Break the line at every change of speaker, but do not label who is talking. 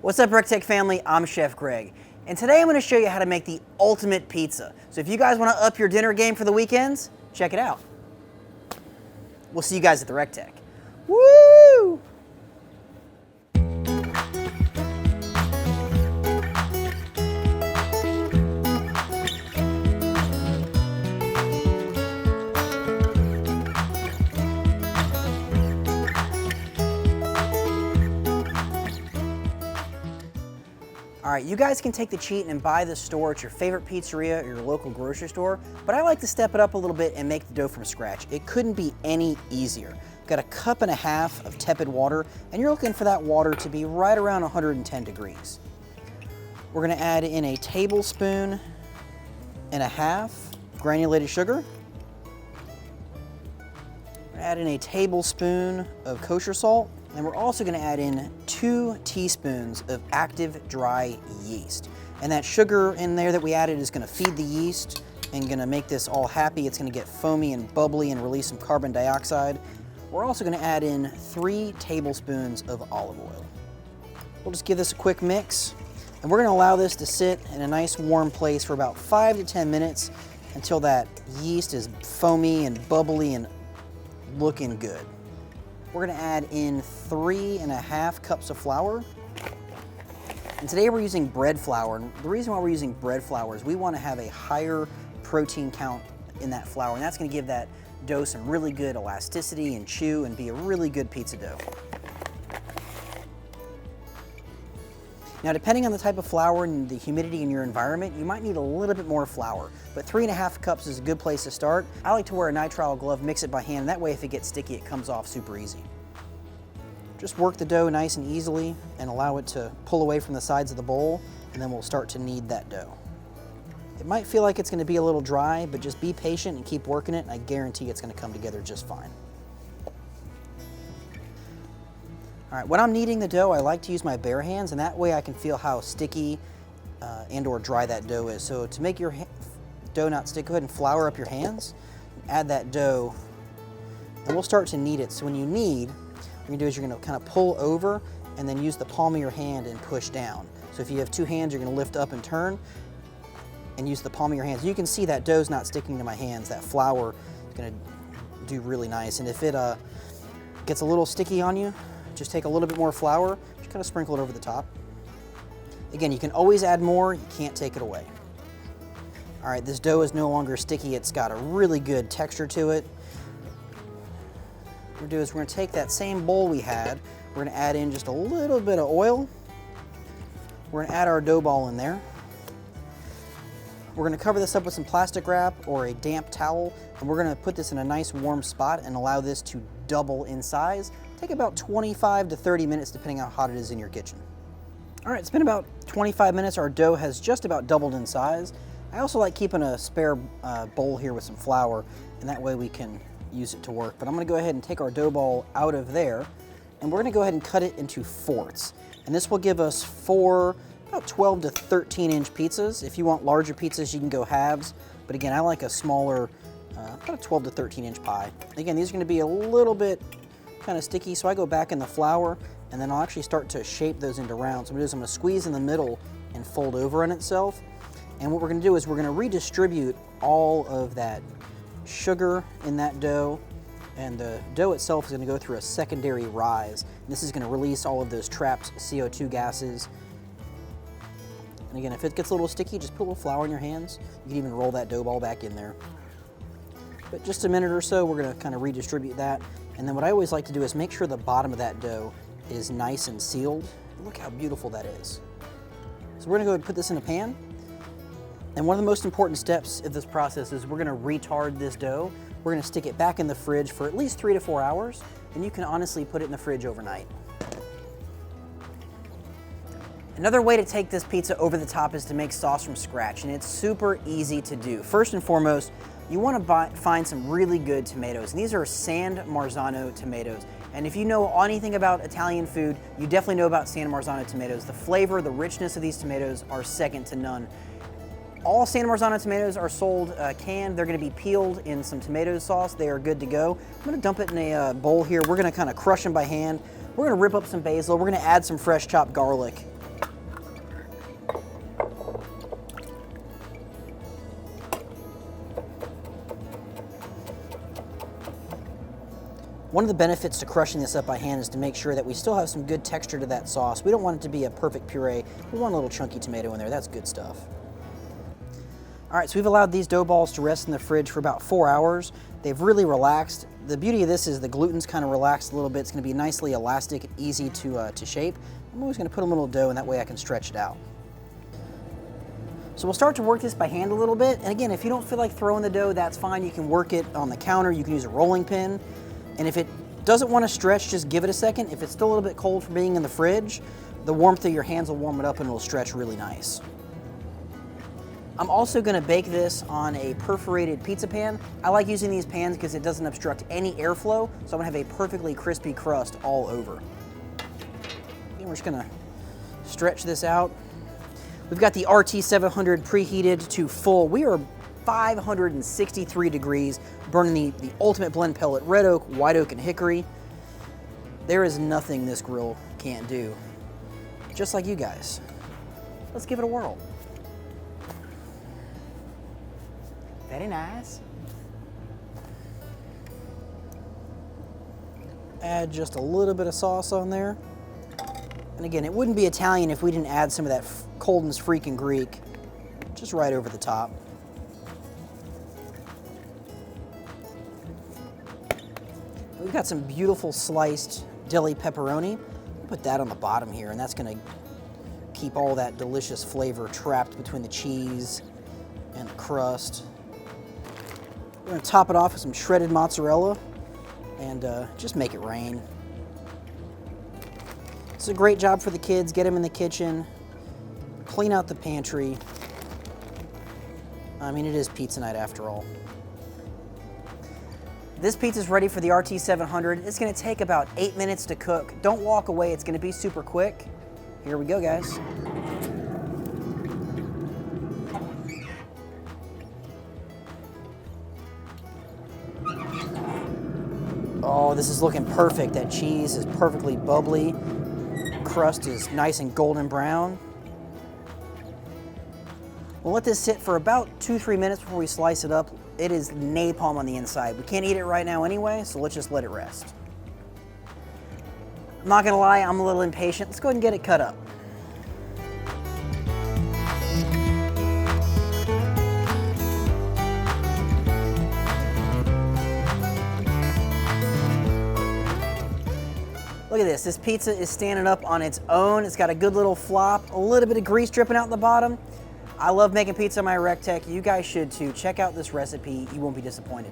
What's up, recteq family? I'm Chef Greg, and today I'm going to show you how to make the ultimate pizza. So if you guys want to up your dinner game for the weekends, check it out. We'll see you guys at the recteq. Woo! All right, you guys can take the cheat and buy the store at your favorite pizzeria or your local grocery store, but I like to step it up a little bit and make the dough from scratch. It couldn't be any easier. Got a cup and a half of tepid water, and you're looking for that water to be right around 110 degrees. We're gonna add in a tablespoon and a half granulated sugar. We're gonna add in a tablespoon of kosher salt. And we're also gonna add in 2 teaspoons of active dry yeast. And that sugar in there that we added is gonna feed the yeast and gonna make this all happy. It's gonna get foamy and bubbly and release some carbon dioxide. We're also gonna add in 3 tablespoons of olive oil. We'll just give this a quick mix. And we're gonna allow this to sit in a nice warm place for about 5 to 10 minutes until that yeast is foamy and bubbly and looking good. We're gonna add in 3.5 cups of flour. And today we're using bread flour. And the reason why we're using bread flour is we wanna have a higher protein count in that flour. And that's gonna give that dough some really good elasticity and chew and be a really good pizza dough. Now, depending on the type of flour and the humidity in your environment, you might need a little bit more flour, but 3.5 cups is a good place to start. I like to wear a nitrile glove, mix it by hand, that way if it gets sticky, it comes off super easy. Just work the dough nice and easily and allow it to pull away from the sides of the bowl, and then we'll start to knead that dough. It might feel like it's gonna be a little dry, but just be patient and keep working it, and I guarantee it's gonna come together just fine. All right, when I'm kneading the dough, I like to use my bare hands, and that way I can feel how sticky and or dry that dough is. So to make your dough not stick, go ahead and flour up your hands, add that dough, and we'll start to knead it. So when you knead, what you're gonna do is you're gonna kind of pull over and then use the palm of your hand and push down. So if you have 2 hands, you're gonna lift up and turn and use the palm of your hands. You can see that dough's not sticking to my hands. That flour is gonna do really nice. And if it gets a little sticky on you, just take a little bit more flour, just kind of sprinkle it over the top. Again, you can always add more, you can't take it away. All right, this dough is no longer sticky, it's got a really good texture to it. What we're gonna do is we're gonna take that same bowl we had, we're gonna add in just a little bit of oil. We're gonna add our dough ball in there. We're gonna cover this up with some plastic wrap or a damp towel, and we're gonna put this in a nice warm spot and allow this to double in size. Take about 25 to 30 minutes depending on how hot it is in your kitchen. All right, it's been about 25 minutes. Our dough has just about doubled in size. I also like keeping a spare bowl here with some flour, and that way we can use it to work. But I'm gonna go ahead and take our dough ball out of there, and we're gonna go ahead and cut it into fourths. And this will give us 4 about 12 to 13 inch pizzas. If you want larger pizzas, you can go halves. But again, I like a smaller, about a 12 to 13 inch pie. Again, these are gonna be a little bit kind of sticky, so I go back in the flour, and then I'll actually start to shape those into rounds. So what I'm gonna do is I'm gonna squeeze in the middle and fold over on itself. And what we're gonna do is we're gonna redistribute all of that sugar in that dough, and the dough itself is gonna go through a secondary rise. And this is gonna release all of those trapped CO2 gases. And again, if it gets a little sticky, just put a little flour in your hands. You can even roll that dough ball back in there. But just a minute or so, we're gonna kind of redistribute that. And then what I always like to do is make sure the bottom of that dough is nice and sealed. Look how beautiful that is. So we're gonna go ahead and put this in a pan. And one of the most important steps of this process is we're gonna retard this dough. We're gonna stick it back in the fridge for at least 3 to 4 hours, and you can honestly put it in the fridge overnight. Another way to take this pizza over the top is to make sauce from scratch, and it's super easy to do. First and foremost, you want to find some really good tomatoes, and these are San Marzano tomatoes. And if you know anything about Italian food, you definitely know about San Marzano tomatoes. The flavor, the richness of these tomatoes are second to none. All San Marzano tomatoes are sold canned. They're gonna be peeled in some tomato sauce. They are good to go. I'm gonna dump it in a bowl here. We're gonna kind of crush them by hand. We're gonna rip up some basil. We're gonna add some fresh chopped garlic. One of the benefits to crushing this up by hand is to make sure that we still have some good texture to that sauce. We don't want it to be a perfect puree. We want a little chunky tomato in there. That's good stuff. All right, so we've allowed these dough balls to rest in the fridge for about 4 hours. They've really relaxed. The beauty of this is the gluten's kind of relaxed a little bit. It's gonna be nicely elastic and easy to shape. I'm always gonna put a little dough, and that way I can stretch it out. So we'll start to work this by hand a little bit. And again, if you don't feel like throwing the dough, that's fine. You can work it on the counter. You can use a rolling pin. And if it doesn't want to stretch, just give it a second. If it's still a little bit cold from being in the fridge, the warmth of your hands will warm it up and it'll stretch really nice. I'm also going to bake this on a perforated pizza pan. I like using these pans because it doesn't obstruct any airflow, so I'm going to have a perfectly crispy crust all over. And we're just going to stretch this out. We've got the RT700 preheated to full. We are 563 degrees, burning the ultimate blend pellet, red oak, white oak, and hickory. There is nothing this grill can't do. Just like you guys. Let's give it a whirl. Very nice. Add just a little bit of sauce on there. And again, it wouldn't be Italian if we didn't add some of that Colden's freaking Greek just right over the top. We've got some beautiful sliced deli pepperoni. Put that on the bottom here, and that's gonna keep all that delicious flavor trapped between the cheese and the crust. We're gonna top it off with some shredded mozzarella and just make it rain. It's a great job for the kids. Get them in the kitchen, clean out the pantry. I mean, it is pizza night after all. This pizza is ready for the RT700. It's gonna take about 8 minutes to cook. Don't walk away, it's gonna be super quick. Here we go, guys. Oh, this is looking perfect. That cheese is perfectly bubbly. Crust is nice and golden brown. We'll let this sit for about 2-3 minutes before we slice it up. It is napalm on the inside. We can't eat it right now anyway, so let's just let it rest. I'm not gonna lie, I'm a little impatient. Let's go ahead and get it cut up. Look at this pizza is standing up on its own. It's got a good little flop, a little bit of grease dripping out the bottom. I love making pizza on my recteq. You guys should too. Check out this recipe, you won't be disappointed.